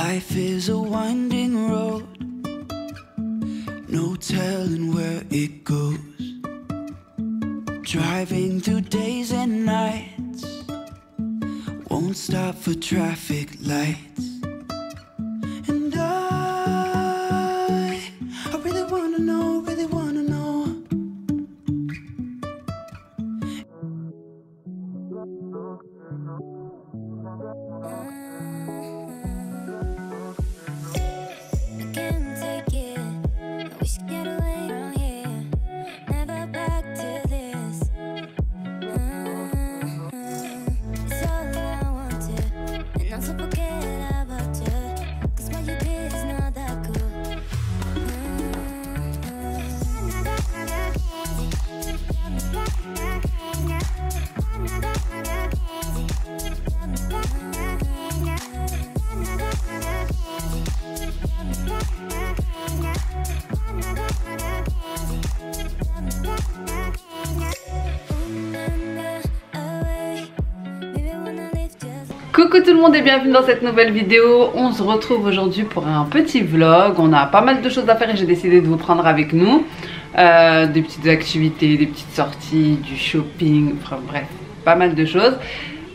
Life is a winding road, no telling where it goes. Driving through days and nights, won't stop for traffic lights. And I really wanna know, really wanna know. Coucou tout le monde et bienvenue dans cette nouvelle vidéo. On se retrouve aujourd'hui pour un petit vlog. On a pas mal de choses à faire et j'ai décidé de vous prendre avec nous. Des petites activités, des petites sorties, du shopping, enfin bref, pas mal de choses.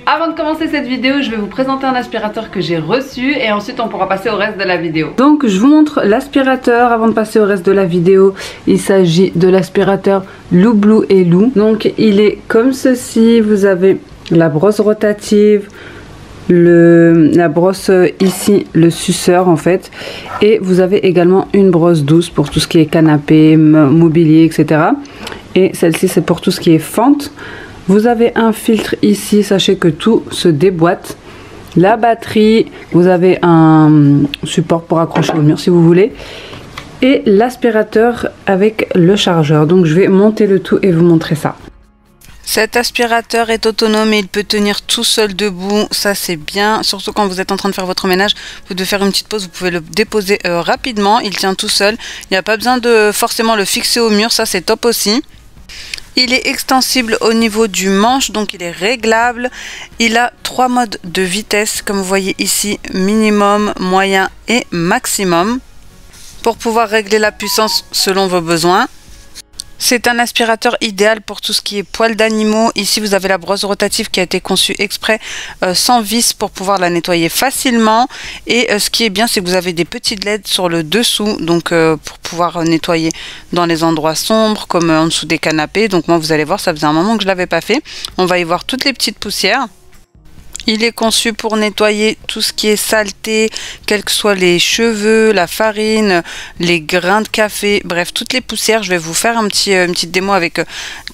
Avant de commencer cette vidéo, je vais vous présenter un aspirateur que j'ai reçu et ensuite on pourra passer au reste de la vidéo. Donc je vous montre l'aspirateur avant de passer au reste de la vidéo. Il s'agit de l'aspirateur Lou Blue et Lou. Donc il est comme ceci, vous avez la brosse rotative, la brosse ici, le suceur en fait, et vous avez également une brosse douce pour tout ce qui est canapé, mobilier, etc. Et celle-ci c'est pour tout ce qui est fente. Vous avez un filtre ici, sachez que tout se déboîte. La batterie, vous avez un support pour accrocher au mur si vous voulez, et l'aspirateur avec le chargeur. Donc je vais monter le tout et vous montrer ça. Cet aspirateur est autonome et il peut tenir tout seul debout, ça c'est bien, surtout quand vous êtes en train de faire votre ménage, vous devez faire une petite pause, vous pouvez le déposer rapidement, il tient tout seul, il n'y a pas besoin de forcément le fixer au mur, ça c'est top aussi. Il est extensible au niveau du manche, donc il est réglable, il a 3 modes de vitesse, comme vous voyez ici, minimum, moyen et maximum, pour pouvoir régler la puissance selon vos besoins. C'est un aspirateur idéal pour tout ce qui est poils d'animaux. Ici, vous avez la brosse rotative qui a été conçue exprès sans vis pour pouvoir la nettoyer facilement. Et ce qui est bien, c'est que vous avez des petites LED sur le dessous, donc pour pouvoir nettoyer dans les endroits sombres, comme en dessous des canapés. Donc moi, vous allez voir, ça faisait un moment que je l'avais pas fait. On va y voir toutes les petites poussières. Il est conçu pour nettoyer tout ce qui est saleté, quels que soient les cheveux, la farine, les grains de café, bref, toutes les poussières. Je vais vous faire une petite démo avec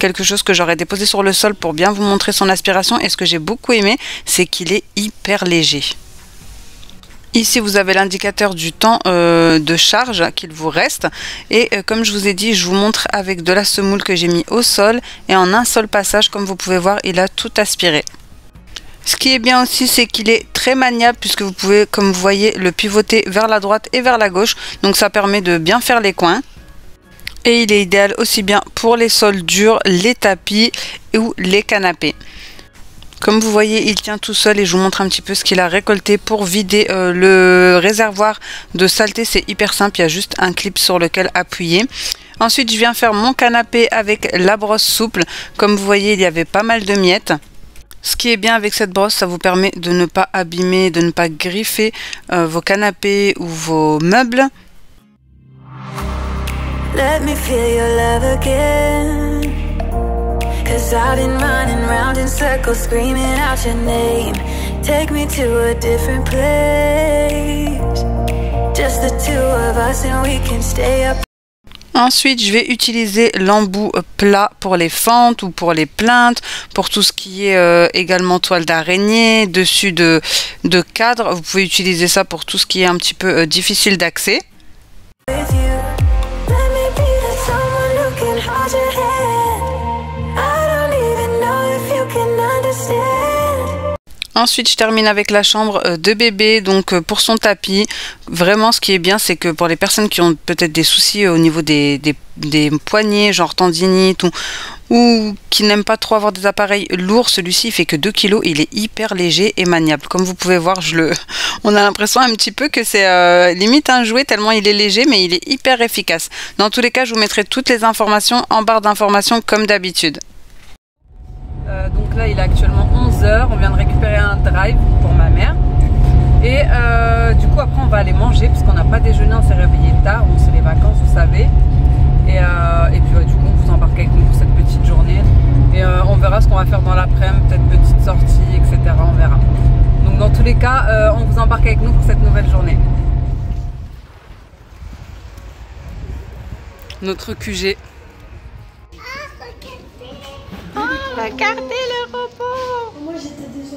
quelque chose que j'aurais déposé sur le sol pour bien vous montrer son aspiration. Et ce que j'ai beaucoup aimé, c'est qu'il est hyper léger. Ici, vous avez l'indicateur du temps de charge qu'il vous reste. Et comme je vous ai dit, je vous montre avec de la semoule que j'ai mis au sol. Et en un seul passage, comme vous pouvez voir, il a tout aspiré. Ce qui est bien aussi, c'est qu'il est très maniable puisque vous pouvez, comme vous voyez, le pivoter vers la droite et vers la gauche. Donc ça permet de bien faire les coins. Et il est idéal aussi bien pour les sols durs, les tapis ou les canapés. Comme vous voyez, il tient tout seul et je vous montre un petit peu ce qu'il a récolté pour vider le réservoir de saleté. C'est hyper simple, il y a juste un clip sur lequel appuyer. Ensuite, je viens faire mon canapé avec la brosse souple. Comme vous voyez, il y avait pas mal de miettes. Ce qui est bien avec cette brosse, ça vous permet de ne pas abîmer, de ne pas griffer vos canapés ou vos meubles. Let me feel your love again, 'cause I've been running round in circles screaming out your name. Take me to a different place, just the two of us and we can stay up. Ensuite, je vais utiliser l'embout plat pour les fentes ou pour les plinthes, pour tout ce qui est également toile d'araignée, dessus de cadre. Vous pouvez utiliser ça pour tout ce qui est un petit peu difficile d'accès. Ensuite, je termine avec la chambre de bébé, donc pour son tapis. Vraiment, ce qui est bien, c'est que pour les personnes qui ont peut-être des soucis au niveau des poignets, genre tendinite, ou qui n'aiment pas trop avoir des appareils lourds, celui-ci il fait que 2 kg, il est hyper léger et maniable. Comme vous pouvez voir, on a l'impression un petit peu que c'est limite un jouet tellement il est léger, mais il est hyper efficace. Dans tous les cas, je vous mettrai toutes les informations en barre d'informations comme d'habitude. Donc là il est actuellement 11 h, on vient de récupérer un drive pour ma mère. Et du coup après on va aller manger puisqu'on n'a pas déjeuné, on s'est réveillé tard, bon, c'est les vacances vous savez. Et puis du coup on vous embarque avec nous pour cette petite journée. Et on verra ce qu'on va faire dans l'après-midi, peut-être petite sortie, etc. On verra. Donc dans tous les cas, on vous embarque avec nous pour cette nouvelle journée. Notre QG. Oh, regardez le robot. Moi j'étais déjà.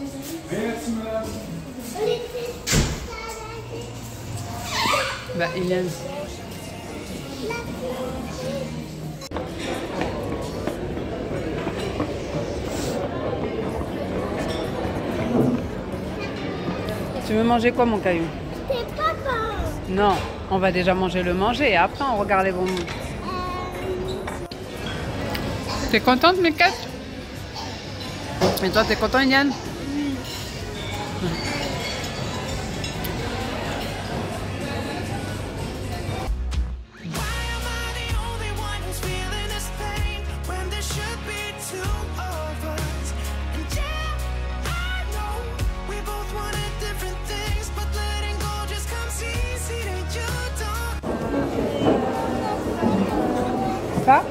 Merci madame. Bah Hélène. Tu veux manger quoi mon caillou? C'est papa. Non, on va déjà manger le manger et après on regarde les bonbons. T'es contente Mikat? Et toi t'es content Yann? Oui. Ça?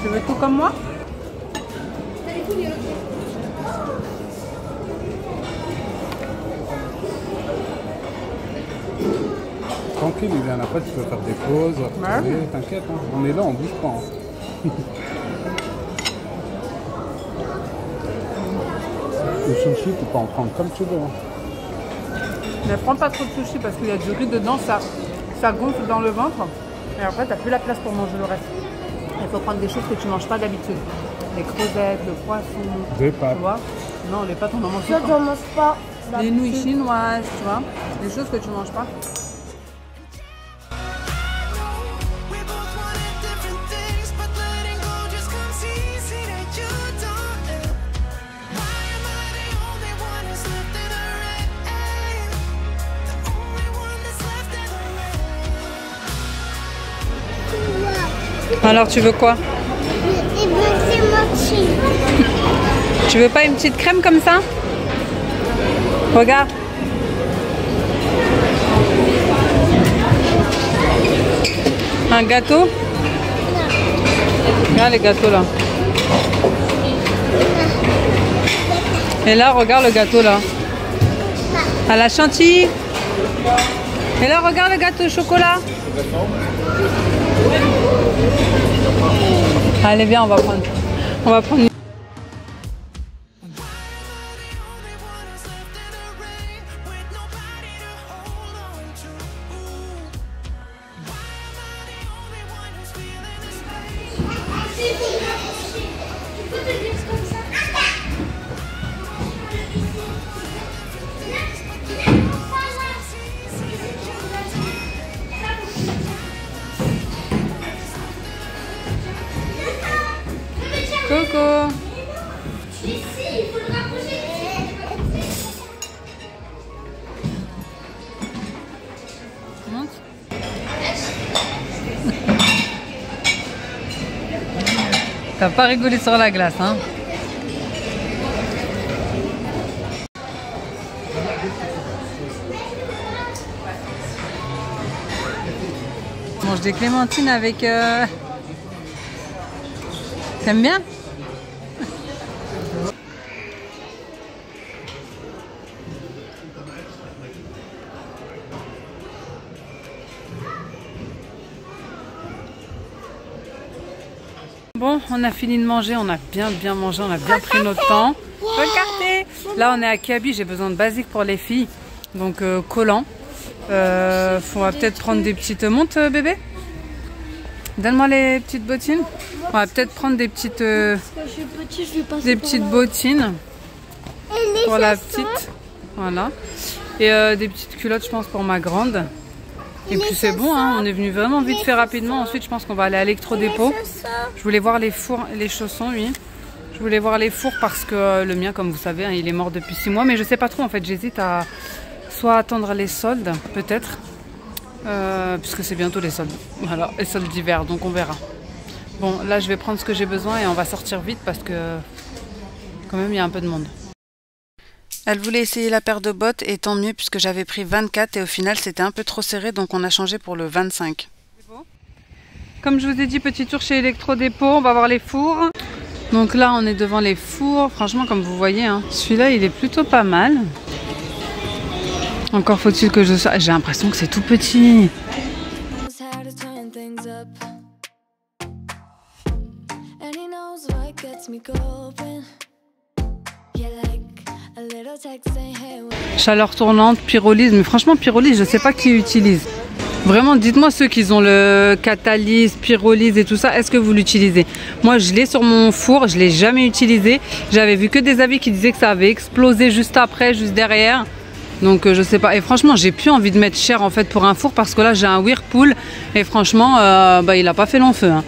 Tu veux tout comme moi? Tranquille, Liliane, après tu peux faire des pauses. Ouais. T'inquiète, hein. On est là, on bouge pas. Hein. Le sushi, tu peux en prendre comme tu veux. Hein. Ne prends pas trop de sushi parce qu'il y a du riz dedans, ça gonfle dans le ventre. Et après, tu n'as plus la place pour manger le reste. Il faut prendre des choses que tu ne manges pas d'habitude. Les crevettes, le poisson. Des pâtes. Tu vois? Non, les pâtes, on en mange pas. Je ne mange pas. Les nouilles chinoises, tu vois. Des choses que tu ne manges pas. Alors tu veux quoi? Tu veux pas une petite crème comme ça? Regarde. Un gâteau? Regarde les gâteaux là. Et là regarde le gâteau là. À la chantilly. Et là regarde le gâteau au chocolat. Allez viens, on va prendre une... Coco. Monte. T'as pas rigolé sur la glace, hein? Je mange des clémentines avec... T'aimes bien? Bon, on a fini de manger, on a bien mangé, on a bien pris notre temps. Regardez! Là, on est à Kiabi, j'ai besoin de basiques pour les filles. Donc, collants. On va peut-être prendre des petites montes, bébé? Donne-moi les petites bottines. On va peut-être prendre des petites, des petites bottines pour la petite. Voilà. Et des petites culottes, je pense, pour ma grande. Et puis c'est bon, hein, on est venu vraiment vite fait rapidement. Ensuite, je pense qu'on va aller à l'électrodépôt. Je voulais voir les fours, les chaussons, oui. Je voulais voir les fours parce que le mien, comme vous savez, hein, il est mort depuis 6 mois. Mais je sais pas trop, en fait, j'hésite à soit attendre les soldes, peut-être. Puisque c'est bientôt les soldes. Voilà, les soldes d'hiver, donc on verra. Bon, là, je vais prendre ce que j'ai besoin et on va sortir vite parce que quand même, il y a un peu de monde. Elle voulait essayer la paire de bottes et tant mieux puisque j'avais pris 24 et au final c'était un peu trop serré donc on a changé pour le 25. Comme je vous ai dit, petit tour chez Electrodépôt, on va voir les fours. Donc là on est devant les fours, franchement comme vous voyez, hein, celui-là il est plutôt pas mal. Encore faut-il que je... J'ai l'impression que c'est tout petit. Chaleur tournante, pyrolyse, mais franchement pyrolyse je sais pas qui utilise. Vraiment dites-moi ceux qui ont le catalyse, pyrolyse et tout ça, est-ce que vous l'utilisez? Moi je l'ai sur mon four, je l'ai jamais utilisé. J'avais vu que des avis qui disaient que ça avait explosé juste après, juste derrière. Donc je sais pas, et franchement j'ai plus envie de mettre cher en fait pour un four parce que là j'ai un Whirlpool et franchement il a pas fait long feu, hein.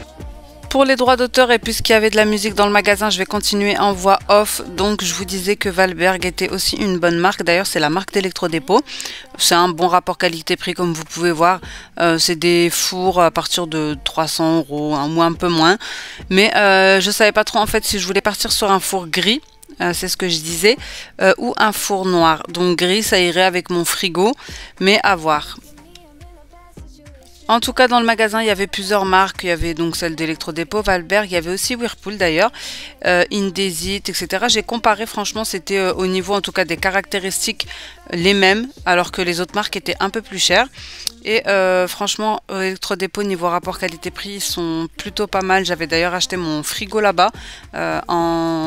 Pour les droits d'auteur et puisqu'il y avait de la musique dans le magasin, je vais continuer en voix off. Donc je vous disais que Valberg était aussi une bonne marque. D'ailleurs c'est la marque d'Electrodépôt. C'est un bon rapport qualité-prix comme vous pouvez voir. C'est des fours à partir de 300 €, hein, ou un peu moins. Mais je savais pas trop en fait si je voulais partir sur un four gris. C'est ce que je disais. Ou un four noir. Donc gris ça irait avec mon frigo. Mais à voir. En tout cas, dans le magasin, il y avait plusieurs marques. Il y avait donc celle d'Electrodépôt, Valberg. Il y avait aussi Whirlpool d'ailleurs, Indesit, etc. J'ai comparé, franchement, c'était au niveau en tout cas des caractéristiques les mêmes, alors que les autres marques étaient un peu plus chères. Et franchement, Electrodépôt, niveau rapport qualité-prix, ils sont plutôt pas mal. J'avais d'ailleurs acheté mon frigo là-bas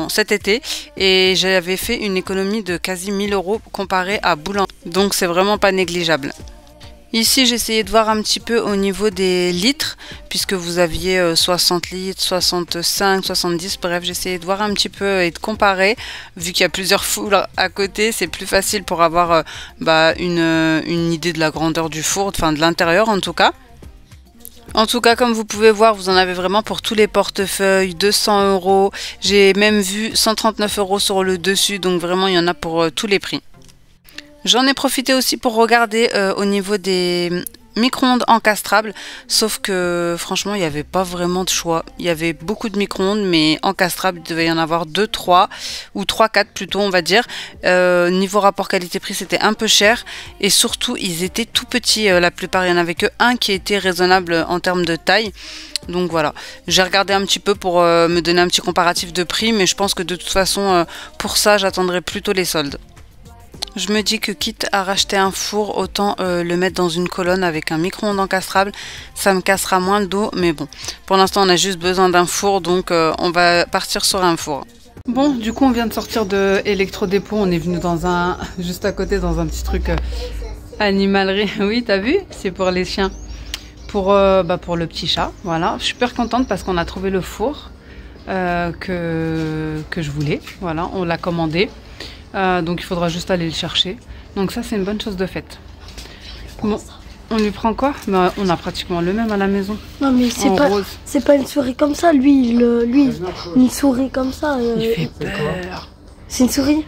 cet été. Et j'avais fait une économie de quasi 1000 € comparé à Boulanger. Donc c'est vraiment pas négligeable. Ici, j'ai essayé de voir un petit peu au niveau des litres, puisque vous aviez 60 litres, 65, 70, bref, j'ai essayé de voir un petit peu et de comparer. Vu qu'il y a plusieurs fours à côté, c'est plus facile pour avoir une idée de la grandeur du four, enfin de l'intérieur en tout cas. En tout cas, comme vous pouvez voir, vous en avez vraiment pour tous les portefeuilles, 200 €. J'ai même vu 139 € sur le dessus, donc vraiment, il y en a pour tous les prix. J'en ai profité aussi pour regarder au niveau des micro-ondes encastrables, sauf que franchement il n'y avait pas vraiment de choix. Il y avait beaucoup de micro-ondes mais encastrables, il devait y en avoir 2, 3 ou 3-4 plutôt on va dire. Niveau rapport qualité-prix c'était un peu cher et surtout ils étaient tout petits la plupart, il n'y en avait que un qui était raisonnable en termes de taille. Donc voilà, j'ai regardé un petit peu pour me donner un petit comparatif de prix, mais je pense que de toute façon pour ça j'attendrai plutôt les soldes. Je me dis que quitte à racheter un four, autant le mettre dans une colonne avec un micro-ondes encastrable. Ça me cassera moins le dos, mais bon. Pour l'instant, on a juste besoin d'un four, donc on va partir sur un four. Bon, du coup, on vient de sortir de Electrodépôt. On est venu dans juste à côté, dans un petit truc animalerie. Oui, t'as vu? C'est pour les chiens. Pour le petit chat, voilà. Je suis super contente parce qu'on a trouvé le four que je voulais. Voilà, on l'a commandé. Donc il faudra juste aller le chercher. Donc ça c'est une bonne chose de faite. Bon, on lui prend quoi? On a pratiquement le même à la maison. Non mais c'est pas une souris comme ça. Lui une souris comme ça. Il fait peur. C'est une souris?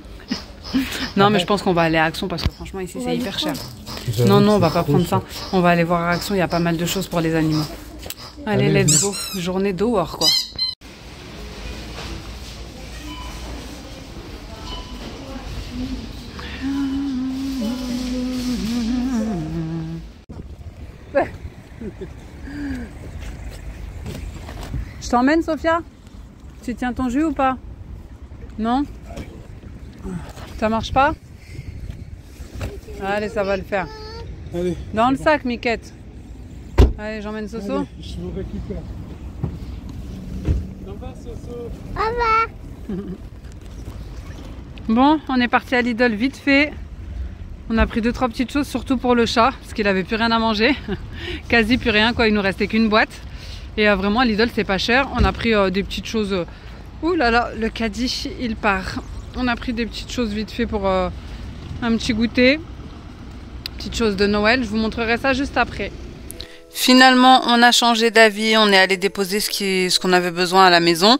Non mais je pense qu'on va aller à Action parce que franchement ici c'est hyper cher. Non on va pas prendre ça. On va aller voir à Action, il y a pas mal de choses pour les animaux. Allez let's go. Journée dehors quoi. Je t'emmène Sophia? Tu tiens ton jus ou pas? Non? Ça marche pas? Allez, ça va le faire. Allez. Dans le sac, Miquette. Allez, j'emmène Soso. Allez, je vous récupère. Ça va, Soso? Ça va. Bon, on est parti à Lidl vite fait. On a pris 2-3 petites choses, surtout pour le chat, parce qu'il avait plus rien à manger. Quasi plus rien, quoi. Il nous restait qu'une boîte. Et vraiment, à Lidl, c'est pas cher. On a pris des petites choses. Ouh là là, le caddie, il part. On a pris des petites choses vite fait pour un petit goûter. petites choses de Noël. Je vous montrerai ça juste après. Finalement, on a changé d'avis, on est allé déposer ce qu'on avait besoin à la maison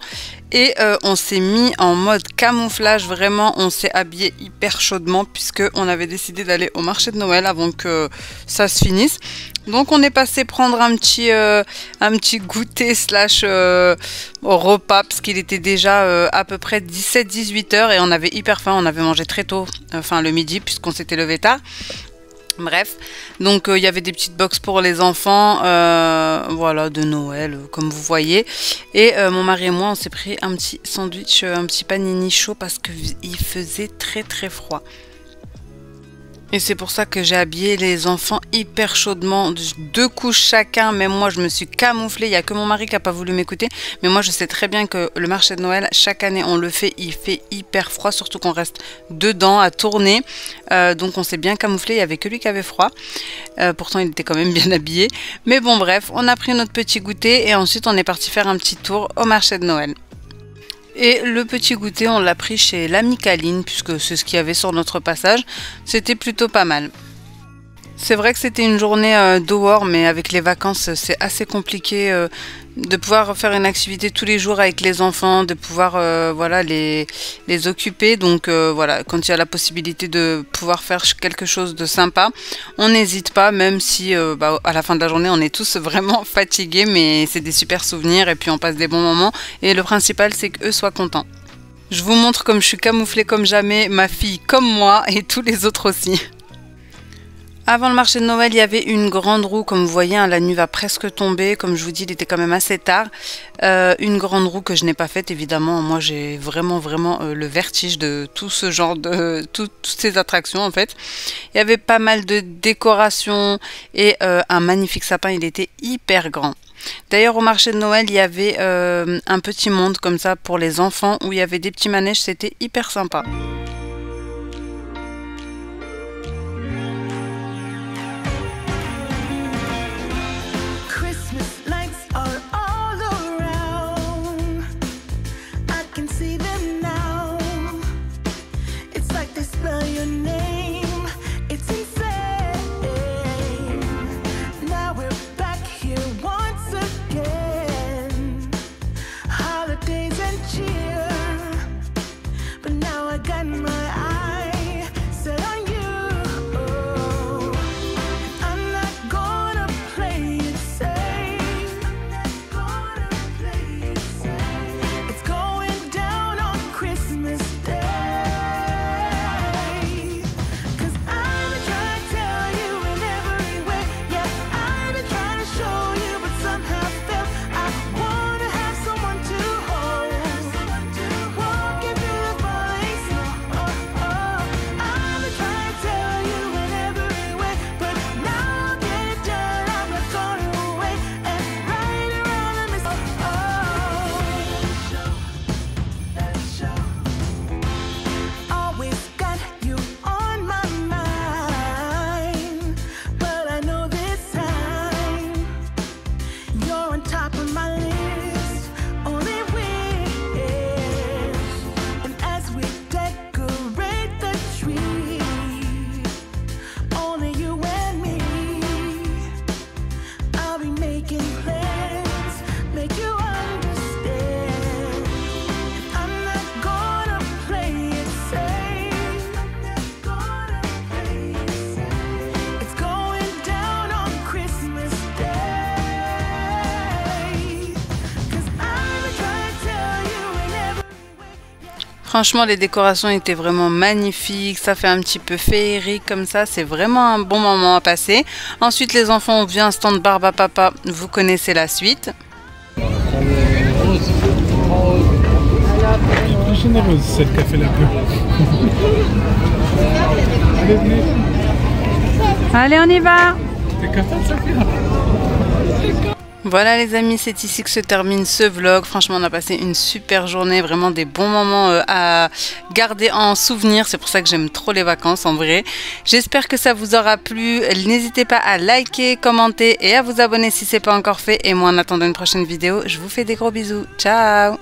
et on s'est mis en mode camouflage. Vraiment, on s'est habillé hyper chaudement puisque on avait décidé d'aller au marché de Noël avant que ça se finisse. Donc, on est passé prendre un petit goûter slash repas parce qu'il était déjà à peu près 17-18 heures et on avait hyper faim. On avait mangé très tôt, enfin le midi puisqu'on s'était levé tard. Bref, donc il y avait des petites box pour les enfants, voilà, de Noël, comme vous voyez. Et mon mari et moi, on s'est pris un petit sandwich, un petit panini chaud parce qu'il faisait très très froid. Et c'est pour ça que j'ai habillé les enfants hyper chaudement, 2 couches chacun. Même moi, je me suis camouflée. Il n'y a que mon mari qui n'a pas voulu m'écouter. Mais moi, je sais très bien que le marché de Noël, chaque année, on le fait. Il fait hyper froid, surtout qu'on reste dedans à tourner. Donc, on s'est bien camouflé. Il n'y avait que lui qui avait froid. Pourtant, il était quand même bien habillé. Mais bon, bref, on a pris notre petit goûter et ensuite, on est parti faire un petit tour au marché de Noël. Et le petit goûter, on l'a pris chez l'amie Kaline, puisque c'est ce qu'il y avait sur notre passage. C'était plutôt pas mal. C'est vrai que c'était une journée dehors, mais avec les vacances, c'est assez compliqué de pouvoir faire une activité tous les jours avec les enfants, de pouvoir voilà, les occuper. Donc voilà, quand il y a la possibilité de pouvoir faire quelque chose de sympa, on n'hésite pas, même si à la fin de la journée, on est tous vraiment fatigués, mais c'est des super souvenirs et puis on passe des bons moments. Et le principal, c'est qu'eux soient contents. Je vous montre comme je suis camouflée comme jamais, ma fille comme moi et tous les autres aussi. Avant le marché de Noël, il y avait une grande roue, comme vous voyez, hein, la nuit va presque tomber. Comme je vous dis, il était quand même assez tard. Une grande roue que je n'ai pas faite, évidemment. Moi, j'ai vraiment le vertige de tout ce genre de... toutes ces attractions, en fait. Il y avait pas mal de décorations et un magnifique sapin. Il était hyper grand. D'ailleurs, au marché de Noël, il y avait un petit monde comme ça pour les enfants où il y avait des petits manèges. C'était hyper sympa. Franchement, les décorations étaient vraiment magnifiques. Ça fait un petit peu féerique comme ça. C'est vraiment un bon moment à passer. Ensuite, les enfants ont vu un stand Barbe à Papa. Vous connaissez la suite. Très généreuse, celle qui a fait la pub. Allez, venez. Allez, on y va. T'es contente, Sophia? Voilà les amis, c'est ici que se termine ce vlog. Franchement, on a passé une super journée, vraiment des bons moments à garder en souvenir. C'est pour ça que j'aime trop les vacances en vrai. J'espère que ça vous aura plu. N'hésitez pas à liker, commenter et à vous abonner si ce n'est pas encore fait. Et moi, en attendant une prochaine vidéo, je vous fais des gros bisous. Ciao!